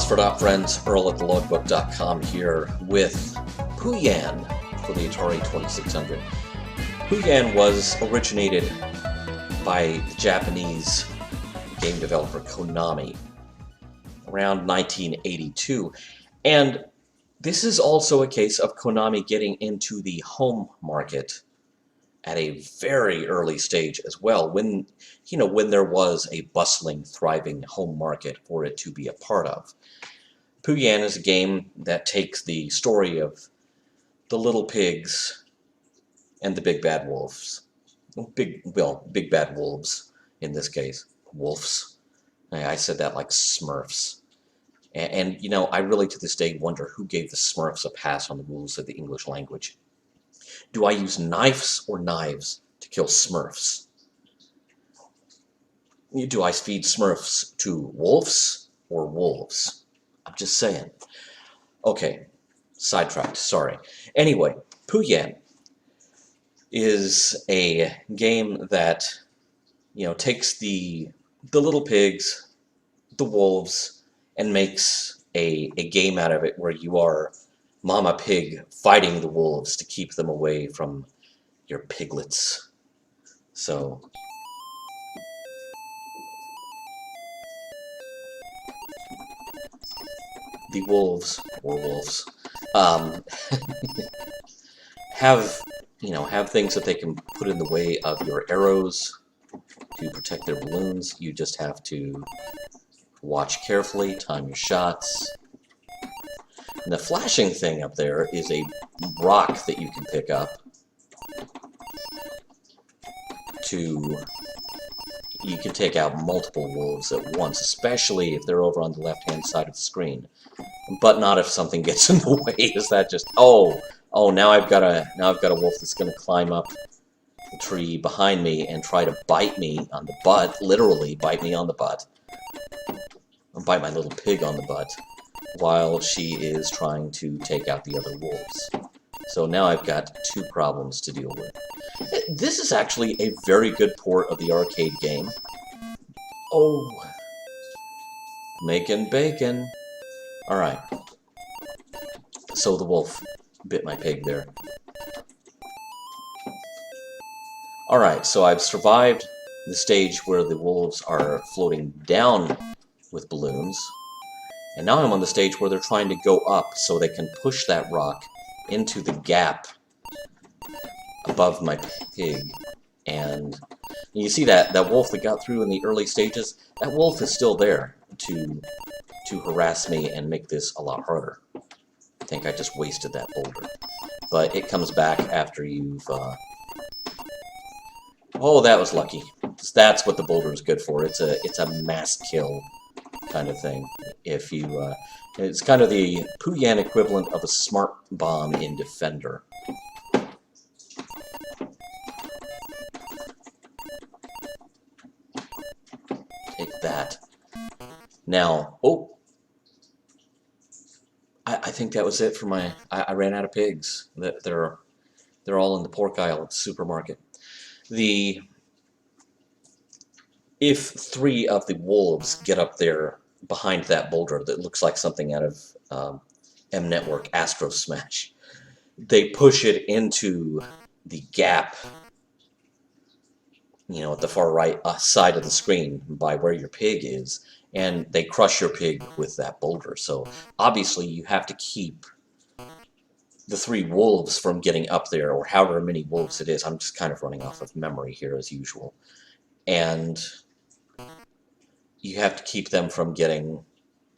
Phosphor Dot friends, Earl at thelogbook.com here with Pooyan for the Atari 2600. Pooyan was originated by the Japanese game developer Konami around 1982, and this is also a case of Konami getting into the home market at a very early stage as well, when there was a bustling, thriving home market for it to be a part of. Pooyan is a game that takes the story of the little pigs and the big bad wolves. Big bad wolves in this case. Wolves. I said that like Smurfs. And I really to this day wonder who gave the Smurfs a pass on the rules of the English language. Do I use knives or knives to kill Smurfs? Do I feed Smurfs to wolves or wolves? I'm just saying. Okay, sidetracked, sorry. Anyway, Pooyan is a game that, takes the little pigs, the wolves, and makes a game out of it where you are Mama Pig fighting the wolves to keep them away from your piglets. So the wolves have things that they can put in the way of your arrows to protect their balloons. You just have to watch carefully, time your shots. And the flashing thing up there is a rock that you can pick up you can take out multiple wolves at once, especially if they're over on the left-hand side of the screen. But not if something gets in the way. Is that just now I've got a wolf that's going to climb up the tree behind me and try to bite me on the butt, literally bite me on the butt, or bite my little pig on the butt, while she is trying to take out the other wolves. So now I've got two problems to deal with. This is actually a very good port of the arcade game. Oh, making bacon. Alright. So the wolf bit my pig there. Alright, so I've survived the stage where the wolves are floating down with balloons. And now I'm on the stage where they're trying to go up so they can push that rock into the gap above my pig. And you see that wolf that got through in the early stages? That wolf is still there to harass me and make this a lot harder. I think I just wasted that boulder. But it comes back after you've... Oh, that was lucky. That's what the boulder is good for. It's a mass kill kind of thing. If you, it's kind of the Pooyan equivalent of a smart bomb in Defender. Take that. Now, I think that was it for my. I ran out of pigs. They're all in the pork aisle at the supermarket. If three of the wolves get up there behind that boulder that looks like something out of M-Network Astro Smash, they push it into the gap, at the far right side of the screen by where your pig is, and they crush your pig with that boulder. So obviously you have to keep the three wolves from getting up there, or however many wolves it is. I'm just kind of running off of memory here as usual. And you have to keep them from getting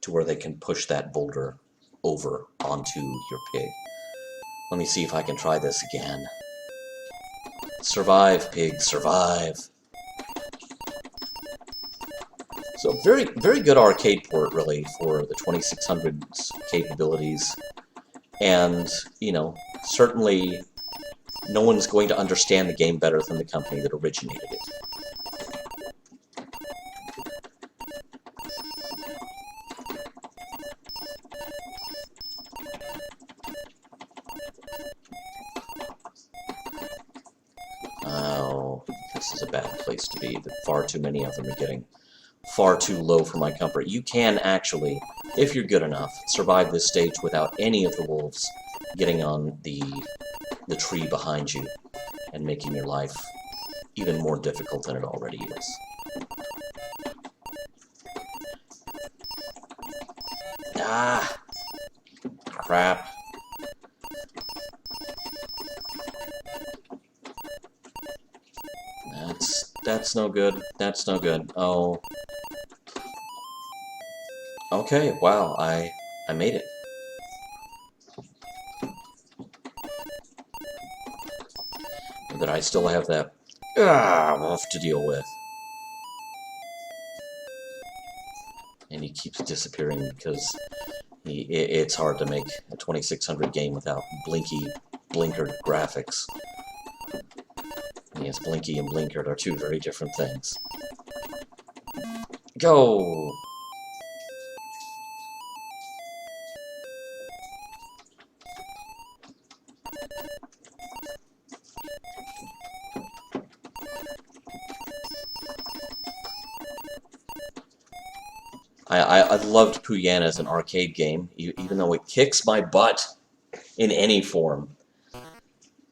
to where they can push that boulder over onto your pig. Let me see if I can try this again. Survive, pig, survive. So very, very good arcade port, really, for the 2600's capabilities. And, certainly no one's going to understand the game better than the company that originated it. Oh, this is a bad place to be. Far too many of them are getting far too low for my comfort. You can actually, if you're good enough, survive this stage without any of the wolves getting on the tree behind you and making your life even more difficult than it already is. Ah! Crap. That's no good. That's no good. Oh. Okay, wow, I made it. But I still have that wolf to deal with. And he keeps disappearing because it's hard to make a 2600 game without blinkered graphics. Yes, blinky and blinkered are two very different things. Go! I loved Pooyan as an arcade game, even though it kicks my butt in any form.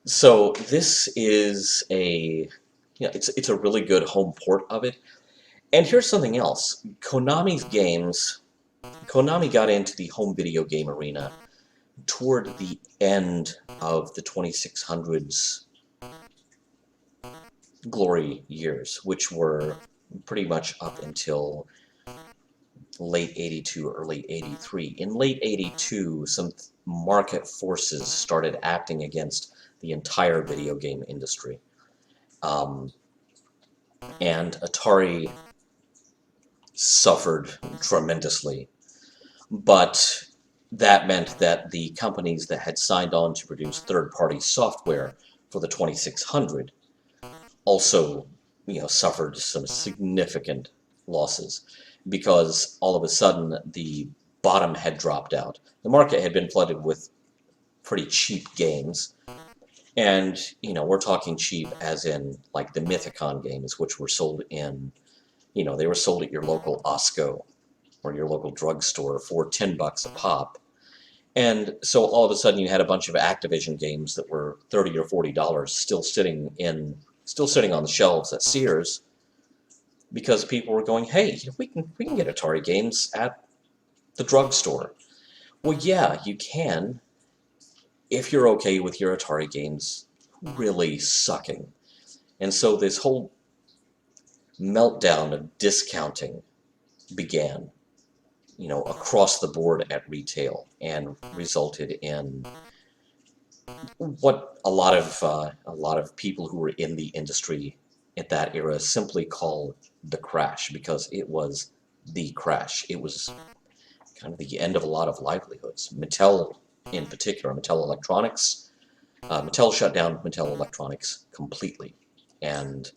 So this is it's a really good home port of it. And here's something else. Konami got into the home video game arena toward the end of the 2600's glory years, which were pretty much up until late 82, early 83. In late 82, some market forces started acting against the entire video game industry. And Atari suffered tremendously. But that meant that the companies that had signed on to produce third-party software for the 2600 also, suffered some significant losses, because all of a sudden the bottom had dropped out. The market had been flooded with pretty cheap games, and we're talking cheap as in like the Mythicon games, which were sold in, they were sold at your local Osco or your local drugstore for $10 a pop. And so all of a sudden you had a bunch of Activision games that were $30 or $40 still sitting on the shelves at Sears, because people were going, hey, we can get Atari games at the drugstore. Well, yeah, you can, if you're okay with your Atari games really sucking. And so this whole meltdown of discounting began, across the board at retail, and resulted in what a lot of people who were in the industry at that era simply call the crash, because it was the crash. It was kind of the end of a lot of livelihoods. Mattel, in particular, Mattel Electronics, Mattel shut down Mattel Electronics completely, and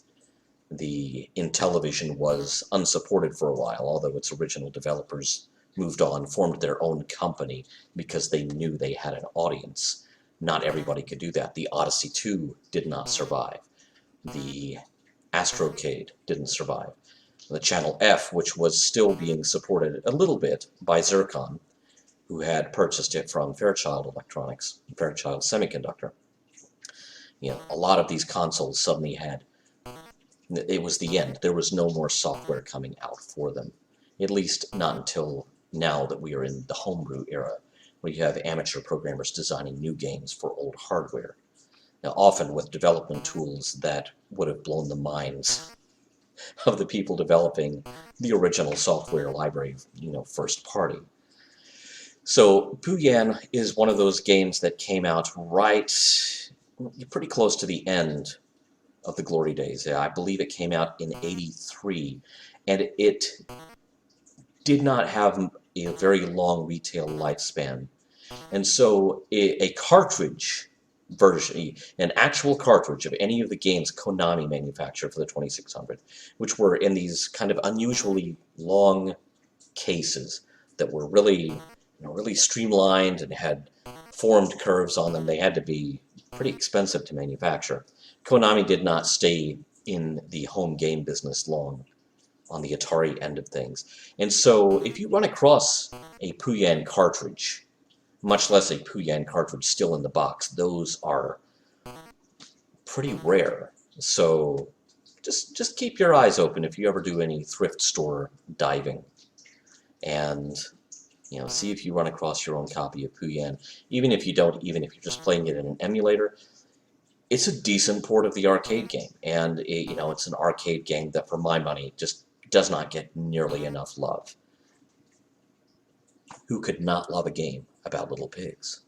the Intellivision was unsupported for a while, although its original developers moved on, formed their own company because they knew they had an audience. Not everybody could do that. The Odyssey 2 did not survive. The Astrocade didn't survive. The Channel F, which was still being supported a little bit by Zircon, who had purchased it from Fairchild Electronics, Fairchild Semiconductor. A lot of these consoles suddenly it was the end. There was no more software coming out for them. At least not until now that we are in the homebrew era, where you have amateur programmers designing new games for old hardware. Now, often with development tools that would have blown the minds of the people developing the original software library, first party. So Pooyan is one of those games that came out pretty close to the end of the glory days. I believe it came out in 83, and it did not have a very long retail lifespan. And so a cartridge version, an actual cartridge of any of the games Konami manufactured for the 2600, which were in these kind of unusually long cases that were really, really streamlined and had formed curves on them. They had to be pretty expensive to manufacture. Konami did not stay in the home game business long on the Atari end of things. And so if you run across a Pooyan cartridge, much less a Pooyan cartridge still in the box, those are pretty rare. So just keep your eyes open if you ever do any thrift store diving, and see if you run across your own copy of Pooyan. Even if you don't, even if you're just playing it in an emulator, it's a decent port of the arcade game, and it's an arcade game that, for my money, just does not get nearly enough love. Who could not love a game about little pigs?